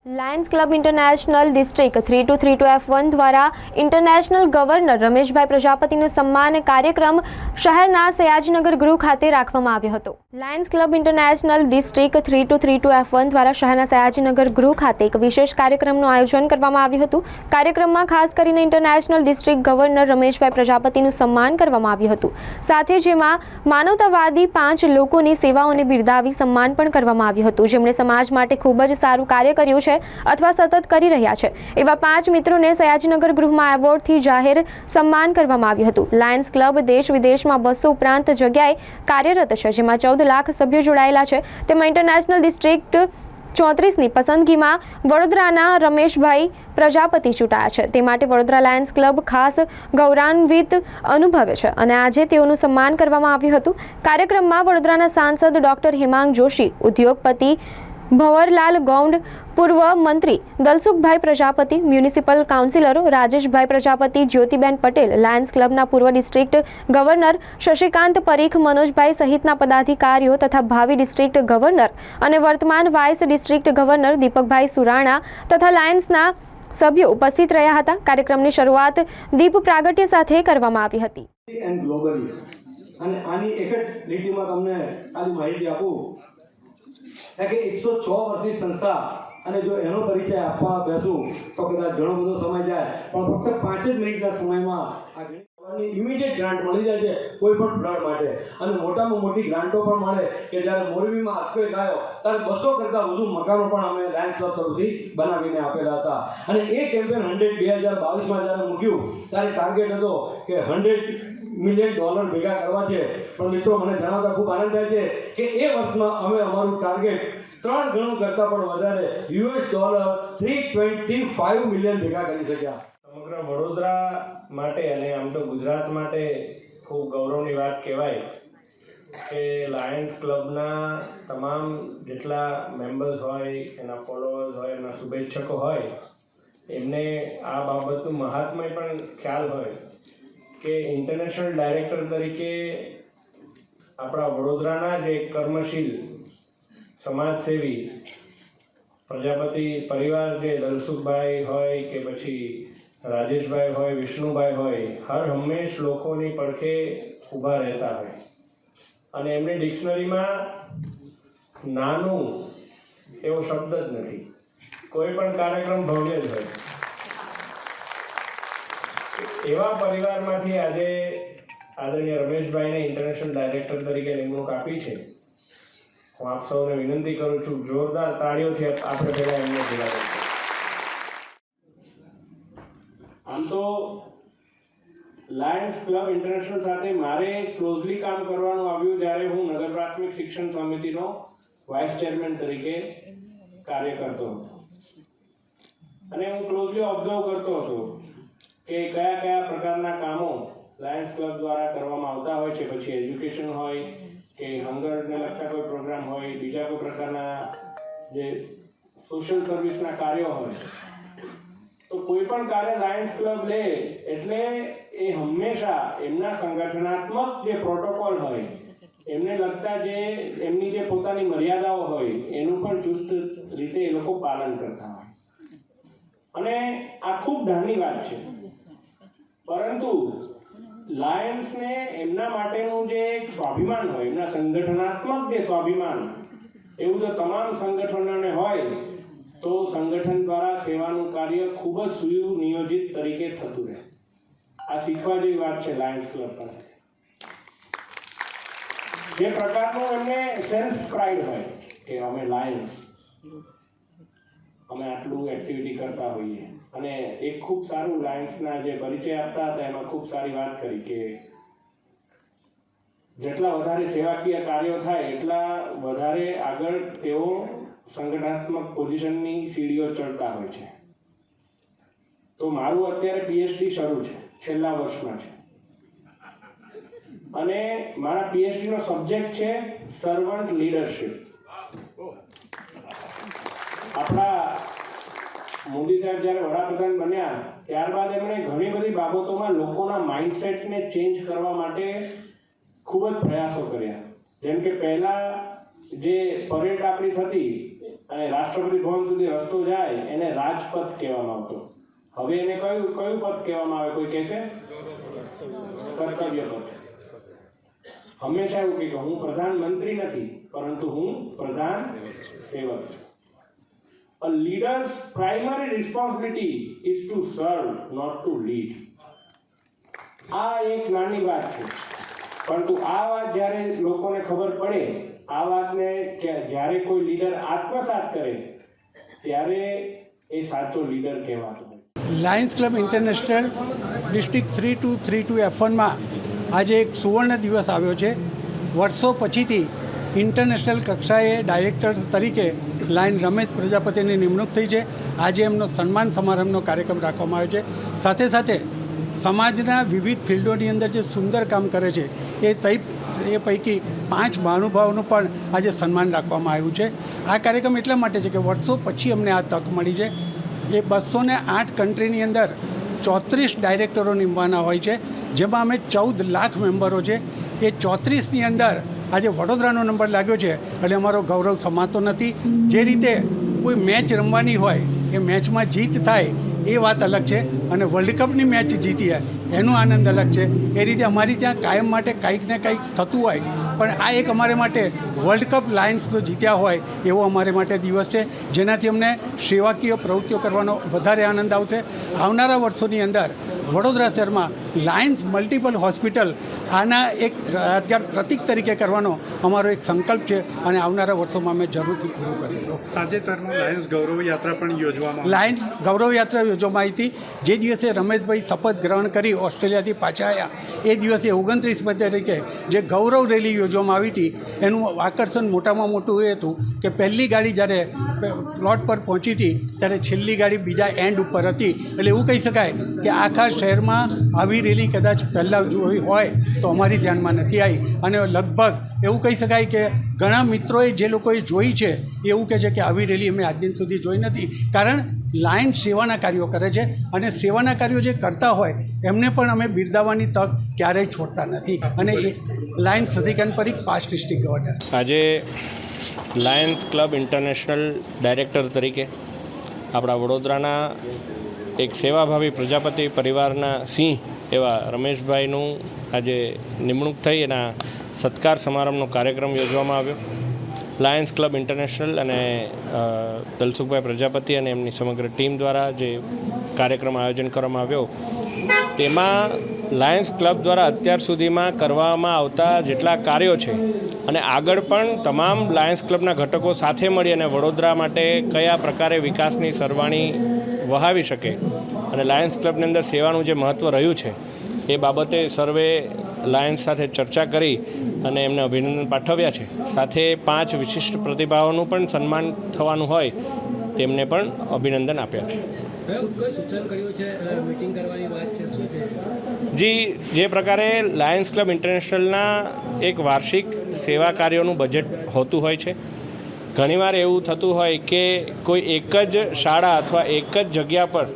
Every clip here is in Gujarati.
Lions club international district 3232 F1 દ્વારા ઇન્ટરનેશનલ ગવર્નર રમેશભાઈ પ્રજાપતિનું સન્માન કાર્યક્રમ શહેરના સયાજીનગર ગૃહ ખાતે રાખવામાં આવ્યો હતો. Lions club international district 3232 F1 દ્વારા શહેરના સયાજીનગર ગૃહ ખાતે એક વિશેષ કાર્યક્રમનું આયોજન કરવામાં આવ્યું હતું. કાર્યક્રમમાં ખાસ કરીને ઇન્ટરનેશનલ ડિસ્ટ્રિક્ટ ગવર્નર રમેશભાઈ પ્રજાપતિનું સન્માન કરવામાં આવ્યું હતું. સાથે જેમાં માનવતાવાદી 5 લોકોની સેવાઓને બિરદાવી સન્માન પણ કરવામાં આવ્યું હતું, જેમણે સમાજ માટે ખૂબ જ સારું કાર્ય કર્યું છે અથવા સતત કરી રહ્યા છે. એવા 5 મિત્રોને સયાજીનગર ગૃહમાં એવોર્ડથી જાહેર સન્માન કરવામાં આવ્યું હતું. લાયન્સ ક્લબ દેશ વિદેશમાં 200 ઉપરાંત જગ્યાએ કાર્યરત છે, જેમાં 14 લાખ સભ્યો જોડાયેલા છે. તેમાં ઇન્ટરનેશનલ ડિસ્ટ્રિક્ટ 34ની પસંદગીમાં વડોદરાના રમેશભાઈ પ્રજાપતિ ચૂંટાયા છે. તે માટે વડોદરા લાયન્સ ક્લબ ખાસ ગૌરવાન્વિત અનુભવે છે અને આજે તેઓનું સન્માન કરવામાં આવ્યું હતું. કાર્યક્રમમાં વડોદરાના સાંસદ ડોક્ટર હેમાંગ જોશી, ઉદ્યોગપતિ ભંવરલાલ ગૌંડ, પૂર્વ મંત્રી દલસુખભાઈ પ્રજાપતિ, મ્યુનિસિપલ કાઉન્સિલરો રાજેશભાઈ પ્રજાપતિ, જ્યોતિબેન પટેલ, લાયન્સ ક્લબના પૂર્વ ડિસ્ટ્રિક્ટ ગવર્નર શશિકાંત પરીખ, મનોજભાઈ સહિતના પદાધિકારીઓ તથા ભાવિ ડિસ્ટ્રિક્ટ ગવર્નર અને વર્તમાન વાઇસ ડિસ્ટ્રિક્ટ ગવર્નર દીપકભાઈ સુરાણા તથા લાયન્સના સભ્યો ઉપસ્થિત રહ્યા હતા. કાર્યક્રમની શરૂઆત દીપ પ્રાગટ્ય સાથે કરવામાં આવી હતી. અને આની એક જ લીટીમાં તમને ખાલી માહિતી આપું કે 106 વર્ષની સંસ્થા અને જો એનો પરિચય આપવા બેસું તો કદાચ ઘણો બધો સમય જાય, પણ ફક્ત 5 જ મિનિટના સમયમાં આ ઘણી ઇમિડિયેટ ગ્રાન્ટ મળી જાય છે કોઈ પણ ફ્લડ માટે. અને મોટામાં મોટી ગ્રાન્ટો પણ મળે કે જ્યારે મોરબીમાં અર્થક્વેક આવ્યો ત્યારે 200 કરતાં વધુ મકાનો પણ અમે લાયન્સ ક્લબ તરફથી બનાવીને આપેલા હતા. અને એ કેમ્પેન 2022માં જ્યારે મૂક્યું ત્યારે ટાર્ગેટ હતો કે $100 મિલિયન ભેગા કરવા છે. પણ મિત્રો, મને જણાવતા ખૂબ આનંદ થાય છે કે એ વર્ષમાં અમે અમારું ટાર્ગેટ 3 ગણું કરતાં પણ વધારે $325 મિલિયન ભેગા કરી શક્યા. સમગ્ર વડોદરા માટે અને આમ તો ગુજરાત માટે ખૂબ ગૌરવની વાત કહેવાય કે લાયન્સ ક્લબના તમામ જેટલા મેમ્બર્સ હોય, એના ફોલોઅર્સ હોય, એના શુભેચ્છકો હોય, એમને આ બાબતનું મહાત્મ્ય પણ ખ્યાલ હોય કે ઇન્ટરનેશનલ ડાયરેક્ટર તરીકે આપણા વડોદરાના જે કર્મશીલ સમાજસેવી પ્રજાપતિ પરિવાર, જે દલસુખભાઈ હોય કે પછી રાજેશભાઈ હોય, વિષ્ણુભાઈ હોય, હર હંમેશ લોકોની પડખે ઊભા રહેતા હોય. અને એમની ડિક્શનરીમાં નાનું એવો શબ્દ જ નથી. કોઈ પણ કાર્યક્રમ ભવ્ય જ હોય. એવા પરિવારમાંથી આજે આદરણીય રમેશભાઈને ઇન્ટરનેશનલ ડાયરેક્ટર તરીકે નિમણૂક આપી છે. હું આપ સૌને વિનંતી કરું છું, જોરદાર તાળીઓથી આપણે પહેલાં એમને બોલાવીએ. આમ તો લાયન્સ ક્લબ ઇન્ટરનેશનલ સાથે મારે ક્લોઝલી કામ કરવાનું આવ્યું જ્યારે હું નગર પ્રાથમિક શિક્ષણ સમિતિનો વાઇસ ચેરમેન તરીકે કાર્ય કરતો હતો. અને હું ક્લોઝલી ઓબ્ઝર્વ કરતો હતો કે કયા કયા પ્રકારના કામો લાયન્સ ક્લબ દ્વારા કરવામાં આવતા હોય છે. પછી એજ્યુકેશન હોય કે હંગરને લગતા કોઈ પ્રોગ્રામ હોય, બીજા કોઈ પ્રકારના જે સોશિયલ સર્વિસના કાર્યો હોય, તો કોઈ પણ કાર્ય લાયન્સ ક્લબ લે એટલે એ હંમેશા એમના સંગઠનાત્મક જે પ્રોટોકોલ હોય, એમને લગતા જે એમની જે પોતાની મર્યાદાઓ હોય, એનું પણ ચુસ્ત રીતે એ લોકો પાલન કરતા હોય. અને આ ખૂબ નાની વાત છે, પરંતુ લાયન્સને એમના માટેનું જે એક સ્વાભિમાન હોય, એમના સંગઠનાત્મક જે સ્વાભિમાન, એવું જો તમામ સંગઠનોને હોય તો સંગઠન દ્વારા સેવાનું કાર્ય ખૂબ જ સુનિયોજિત તરીકે થતું રહે. આ શીખવા જેવી વાત છે લાયન્સ ક્લબ પાસે. જે પ્રકારનું એમને સેલ્ફ પ્રાઇડ હોય કે અમે લાયન્સ, અમે આટલું એક્ટિવિટી કરતા હોઈએ. અને એક ખૂબ સારું લાયન્સના જે પરિચય આપતા હતા એમાં ખૂબ સારી વાત કરી કે જેટલા વધારે સેવાકીય કાર્યો થાય એટલા વધારે આગળ તેઓ સંગઠનાત્મક પોઝિશનની સીડીઓ ચડતા હોય છે. તો મારું અત્યારે PhD શરૂ છે, છેલ્લા વર્ષમાં છે, અને મારા PhD નો સબ્જેક્ટ છે સર્વન્ટ લીડરશિપ. આપણા મોદી સાહેબ જ્યારે વડાપ્રધાન બન્યા ત્યારબાદ એમણે ઘણી બધી બાબતોમાં લોકોના માઇન્ડસેટને ચેન્જ કરવા માટે ખૂબ જ પ્રયાસો કર્યા. જેમ કે પહેલા જે પરેડ આપણી થતી અને રાષ્ટ્રપતિ ભવન સુધી રસ્તો જાય એને રાજપથ કહેવામાં આવતો. હવે એને કયું પથ કહેવામાં આવે? કોઈ કહેશે? કર્તવ્ય પથ. હંમેશા એવું કહે કે હું પ્રધાનમંત્રી નથી, પરંતુ હું પ્રધાન સેવક છું. A leader's primary responsibility is to serve, not to lead. આ એક નાની વાત છે, પરંતુ આ વાત જ્યારે લોકોને ખબર પડે, આ વાતને જ્યારે કોઈ લીડર આત્મસાત કરે, ત્યારે એ સાચો લીડર કહેવાતો હોય. લાયન્સ ક્લબ ઇન્ટરનેશનલ ડિસ્ટ્રિક્ટ 3232 F1માં આજે એક સુવર્ણ દિવસ આવ્યો છે. વર્ષો પછીથી ઇન્ટરનેશનલ કક્ષાએ ડાયરેક્ટર તરીકે લાયન રમેશ પ્રજાપતિની નિમણૂક થઈ છે. આજે એમનો સન્માન સમારંભનો કાર્યક્રમ રાખવામાં આવ્યો છે. સાથે સાથે સમાજના વિવિધ ફિલ્ડોની અંદર જે સુંદર કામ કરે છે એ પૈકી 5 મહાનુભાવોનું પણ આજે સન્માન રાખવામાં આવ્યું છે. આ કાર્યક્રમ એટલા માટે છે કે વર્ષો પછી અમને આ તક મળી છે. એ 208 કન્ટ્રીની અંદર 34 ડાયરેક્ટરો નિમવાના હોય છે, જેમાં અમે 14 લાખ મેમ્બરો છે. એ 34ની અંદર આજે વડોદરાનો નંબર લાગ્યો છે એટલે અમારો ગૌરવ સમાતો નથી. જે રીતે કોઈ મેચ રમવાની હોય એ મેચમાં જીત થાય એ વાત અલગ છે, અને વર્લ્ડ કપની મેચ જીતીએ એનો આનંદ અલગ છે. એ રીતે અમારી ત્યાં કાયમ માટે કંઈક ને કંઈક થતું હોય, પણ આ એક અમારે માટે વર્લ્ડ કપ લાયન્સ તો જીત્યા હોય એવો અમારે માટે દિવસ છે, જેનાથી અમને સેવાકીય પ્રવૃત્તિઓ કરવાનો વધારે આનંદ આવશે. આવનારા વર્ષોની અંદર વડોદરા શહેરમાં લાયન્સ મલ્ટિપલ હોસ્પિટલ આના એક યાદગાર પ્રતીક તરીકે કરવાનો અમારો એક સંકલ્પ છે, અને આવનારા વર્ષોમાં અમે જરૂરથી પૂરું કરીશું. તાજેતરમાં લાયન્સ ગૌરવ યાત્રા પણ યોજવામાં લાયન્સ ગૌરવ યાત્રા યોજવામાં આવી હતી. જે દિવસે રમેશભાઈ શપથ ગ્રહણ કરી ઓસ્ટ્રેલિયાથી પાછા આવ્યા એ દિવસે 29 તારીખે જે ગૌરવ રેલી યોજવામાં આવી હતી, એનું આકર્ષણ મોટામાં મોટું એ હતું કે પહેલી ગાડી જ્યારે પ્લોટ પર પહોંચી હતી ત્યારે છેલ્લી ગાડી બીજા એન્ડ ઉપર હતી. એટલે એવું કહી શકાય કે આખા શહેરમાં આવી રેલી કદાચ પહેલાં જોઈ હોય તો અમારી ધ્યાનમાં નથી આવી, અને લગભગ એવું કહી શકાય કે ઘણા મિત્રોએ જે લોકોએ જોઈ છે એવું કહે છે કે આવી રેલી અમે આજ દિન સુધી જોઈ નથી. કારણ લાયન સેવાના કાર્યો કરે છે, અને સેવાના કાર્યો જે કરતા હોય એમને પણ અમે બિરદાવવાની તક ક્યારેય છોડતા નથી. અને એ lion Shashikant Parikh, past district governor. આજે લાયન્સ ક્લબ ઇન્ટરનેશનલ ડાયરેક્ટર તરીકે આપણા વડોદરાના એક સેવાભાવી પ્રજાપતિ પરિવારના સિંહ એવા રમેશભાઈનું આજે નિમણૂક થઈ એના સત્કાર સમારંભનો કાર્યક્રમ યોજવામાં આવ્યો. લાયન્સ ક્લબ ઇન્ટરનેશનલ અને દલસુખભાઈ પ્રજાપતિ અને એમની સમગ્ર ટીમ દ્વારા જે કાર્યક્રમ આયોજન કરવામાં આવ્યો, તેમાં લાયન્સ ક્લબ દ્વારા અત્યાર સુધીમાં કરવામાં આવતા જેટલા કાર્યો છે અને આગળ પણ તમામ લાયન્સ ક્લબના ઘટકો સાથે મળી અને વડોદરા માટે કયા પ્રકારે વિકાસની સરવાણી વહાવી શકે અને લાયન્સ ક્લબની અંદર સેવાનું જે મહત્ત્વ રહ્યું છે એ બાબતે સર્વે લાયન્સ સાથે ચર્ચા કરી અને એમને અભિનંદન પાઠવ્યા છે. સાથે 5 વિશિષ્ટ પ્રતિભાઓનું પણ સન્માન થવાનું હોય તેમને પણ અભિનંદન આપ્યા છે. જી, જે પ્રકારે લાયન્સ ક્લબ ઇન્ટરનેશનલના એક વાર્ષિક સેવા કાર્યોનું બજેટ હોતું હોય છે, ઘણીવાર એવું થતું હોય કે કોઈ એક જ શાળા અથવા એક જ જગ્યા પર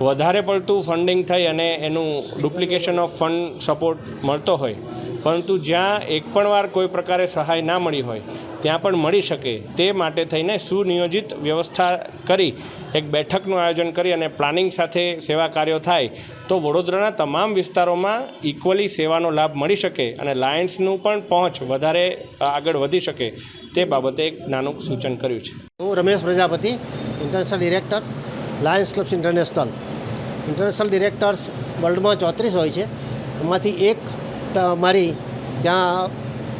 વધારે પડતું ફંડિંગ થઈ અને એનું ડુપ્લિકેશન ઓફ ફંડ સપોર્ટ મળતો હોય, પરંતુ જ્યાં એક પણ વાર કોઈ પ્રકારે સહાય ના મળી હોય ત્યાં પણ મળી શકે તે માટે થઈને સુનિયોજિત વ્યવસ્થા કરી એક બેઠકનું આયોજન કરી અને પ્લાનિંગ સાથે સેવા કાર્યો થાય તો વડોદરાના તમામ વિસ્તારોમાં ઇક્વલી સેવાનો લાભ મળી શકે અને લાયન્સનું પણ પહોંચ વધારે આગળ વધી શકે તે બાબતે એક નાનું સૂચન કર્યું છે. હું Ramesh Prajapati, international director, Lions clubs international. International directors વર્લ્ડમાં 34 હોય છે, એમાંથી એક મારી ત્યાં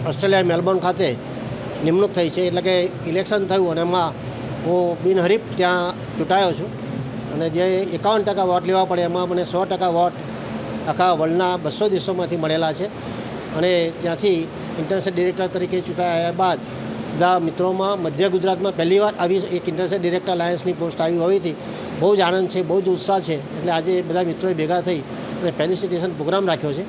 ઓસ્ટ્રેલિયા મેલબોર્ન ખાતે નિમણૂક થઈ છે. એટલે કે ઇલેક્શન થયું અને એમાં હું બિનહરીફ ત્યાં ચૂંટાયો છું, અને જે 51% વોટ લેવા પડે એમાં મને 100% વોટ આખા વર્લ્ડના 200 દેશોમાંથી મળેલા છે. અને ત્યાંથી ઇન્ટરનેશનલ ડિરેક્ટર તરીકે ચૂંટાયા બાદ બધા મિત્રોમાં મધ્ય ગુજરાતમાં પહેલીવાર આવી એક ઇન્ટરનેશનલ ડિરેક્ટર લાયન્સની પોસ્ટ આવી હોવાથી બહુ જ આનંદ છે, બહુ જ ઉત્સાહ છે. એટલે આજે બધા મિત્રોએ ભેગા થઈ અને ફેલિસિટેશન પ્રોગ્રામ રાખ્યો છે.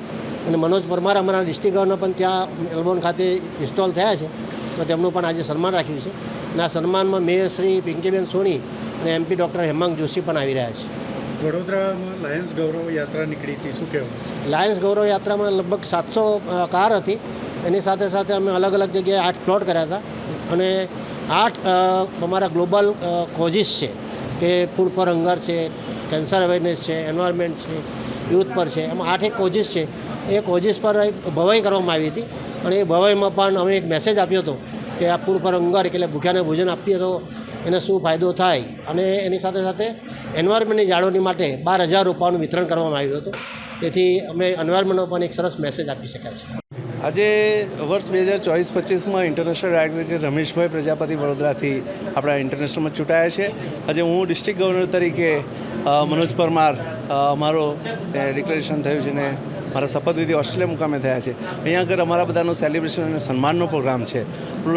અને મનોજ પરમાર અમારા ડિસ્ટ્રિક્ટ ગવર્નર પણ ત્યાં મેલબોર્ન ખાતે ઇન્સ્ટોલ થયા છે, તો તેમનું પણ આજે સન્માન રાખ્યું છે. અને આ સન્માનમાં મેયર શ્રી પિંકીબેન સોની અને MP ડૉક્ટર હેમાંગ જોશી પણ આવી રહ્યા છે. વડોદરામાં લાયન્સ ગૌરવ યાત્રા નીકળી હતી, શું કહેવું? લાયન્સ ગૌરવ યાત્રામાં લગભગ 700 કાર હતી. એની સાથે સાથે અમે અલગ અલગ જગ્યાએ 8 પ્લોટ કર્યા હતા અને 8 અમારા ગ્લોબલ કોઝિસ છે કે ફૂડ ફોર હંગર છે, કેન્સર અવેરનેસ છે, એન્વાયરમેન્ટ છે, યુથ પર છે. એમાં 8 એક કોઝિસ છે. એ કોઝિસ પર ભવાઈ કરવામાં આવી હતી અને એ ભવાઈમાં પણ અમે એક મેસેજ આપ્યો હતો કે આ ફૂડ ફોર હંગર એટલે ભૂખ્યાને ભોજન આપીએ તો એને શું ફાયદો થાય. અને એની સાથે સાથે એન્વાયરમેન્ટની જાળવણી માટે 12,000 રૂપિયાનું વિતરણ કરવામાં આવ્યું હતું. તેથી અમે એન્વાયરમેન્ટનો પણ એક સરસ મેસેજ આપી શક્યા છીએ. આજે વર્ષ 2024-25માં ઇન્ટરનેશનલ ડાયરેક્ટર રમેશભાઈ પ્રજાપતિ વડોદરાથી આપણા ઇન્ટરનેશનલમાં ચૂંટાયા છે. આજે હું ડિસ્ટ્રિક્ટ ગવર્નર તરીકે મનોજ પરમાર મારો ડિક્લેરેશન થયું છે ને મારા શપથવિધિ ઓસ્ટ્રેલિયા મુકામે થયા છે. અહીંયા આગળ અમારા બધાનું સેલિબ્રેશન અને સન્માનનો પ્રોગ્રામ છે.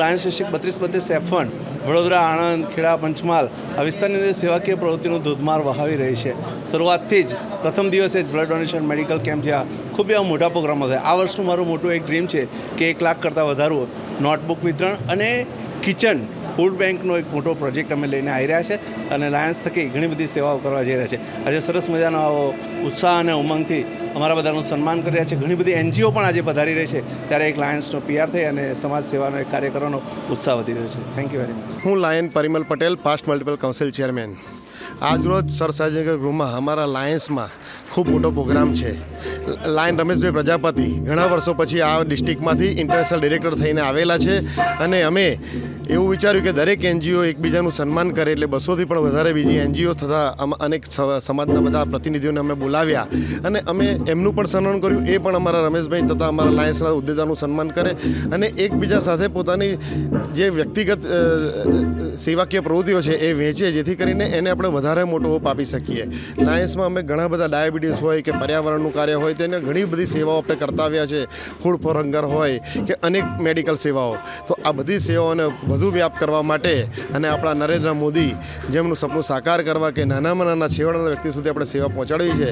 Lions district 32-32 F1 Vadodara, Anand, Kheda, Panchmahal આ વિસ્તારની અંદર સેવાકીય પ્રવૃત્તિનું ધોધમાર વહાવી રહી છે. શરૂઆતથી જ પ્રથમ દિવસે જ બ્લડ ડોનેશન મેડિકલ કેમ્પ જ્યાં ખૂબ એવા મોટા પ્રોગ્રામો થાય. આ વર્ષનું મારું મોટું એક ડ્રીમ છે કે 1 લાખ કરતાં વધારે નોટબુક વિતરણ અને કિચન ફૂડ બેંકનો એક મોટો પ્રોજેક્ટ અમે લઈને આવી રહ્યા છે અને લાયન્સ થકી ઘણી બધી સેવાઓ કરવા જઈ રહ્યા છે. આજે સરસ મજાનો આવો ઉત્સાહ અને ઉમંગથી અમારા બધાનું સન્માન કરી રહ્યા છે. ઘણી બધી NGO પણ આજે પધારી રહી છે ત્યારે એક લાયન્સનો PR થઈ અને સમાજ સેવાનો એક કાર્ય કરવાનો ઉત્સાહ વધી રહ્યો છે. Thank you very much. હું lion Parimal Patel, past multiple council chairman. આજરોજ સર સાજનગર ગૃહમાં અમારા લાયન્સમાં ખૂબ મોટો પ્રોગ્રામ છે. લાયન રમેશભાઈ પ્રજાપતિ ઘણા વર્ષો પછી આ ડિસ્ટ્રિક્ટમાંથી ઇન્ટરનેશનલ ડિરેક્ટર થઈને આવેલા છે અને અમે એવું વિચાર્યું કે દરેક NGO એકબીજાનું સન્માન કરે એટલે 200થી પણ વધારે બીજી NGO તથા અનેક સમાજના બધા પ્રતિનિધિઓને અમે બોલાવ્યા અને અમે એમનું પણ સન્માન કર્યું. એ પણ અમારા રમેશભાઈ તથા અમારા લાયન્સના હોદ્દેદારનું સન્માન કરે અને એકબીજા સાથે પોતાની જે વ્યક્તિગત સેવાકીય પ્રવૃત્તિઓ છે એ વહેંચે જેથી કરીને એને આપણે વધારે મોટો હોપ આપી શકીએ. લાયન્સમાં અમે ઘણા બધા ડાયાબિટીસ હોય કે પર્યાવરણનું કાર્ય હોય તેને ઘણી બધી સેવાઓ આપણે કરતા આવ્યા છે. ફૂડ ફોર હંગર હોય કે અનેક મેડિકલ સેવાઓ. તો આ બધી સેવાઓને વધુ વ્યાપ કરવા માટે અને આપણા નરેન્દ્ર મોદી જેમનું સપનું સાકાર કરવા કે નાનામાં નાના છેવાડાના વ્યક્તિ સુધી આપણે સેવા પહોંચાડવી છે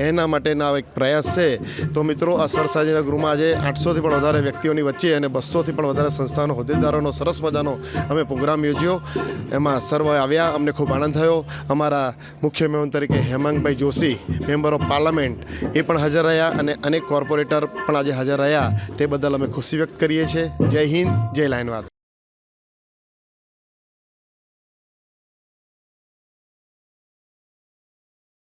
એના માટેના એક પ્રયાસ છે. તો મિત્રો આ સરસાજીના ગૃહમાં આજે 800થી પણ વધારે વ્યક્તિઓની વચ્ચે અને 200થી પણ વધારે સંસ્થાનો હોદ્દેદારોનો સરસ મજાનો અમે પ્રોગ્રામ યોજ્યો. એમાં સર્વ આવ્યા, અમને ખૂબ આનંદ થયો. અમારા મુખ્ય મહેમાન તરીકે Hemangbhai Joshi, member of parliament, એ પણ હાજર રહ્યા અને અનેક કોર્પોરેટર પણ આજે હાજર રહ્યા. તે બદલ અમે ખુશી વ્યક્ત કરીએ છીએ. જય હિન્દ, જય લાયનવાદ.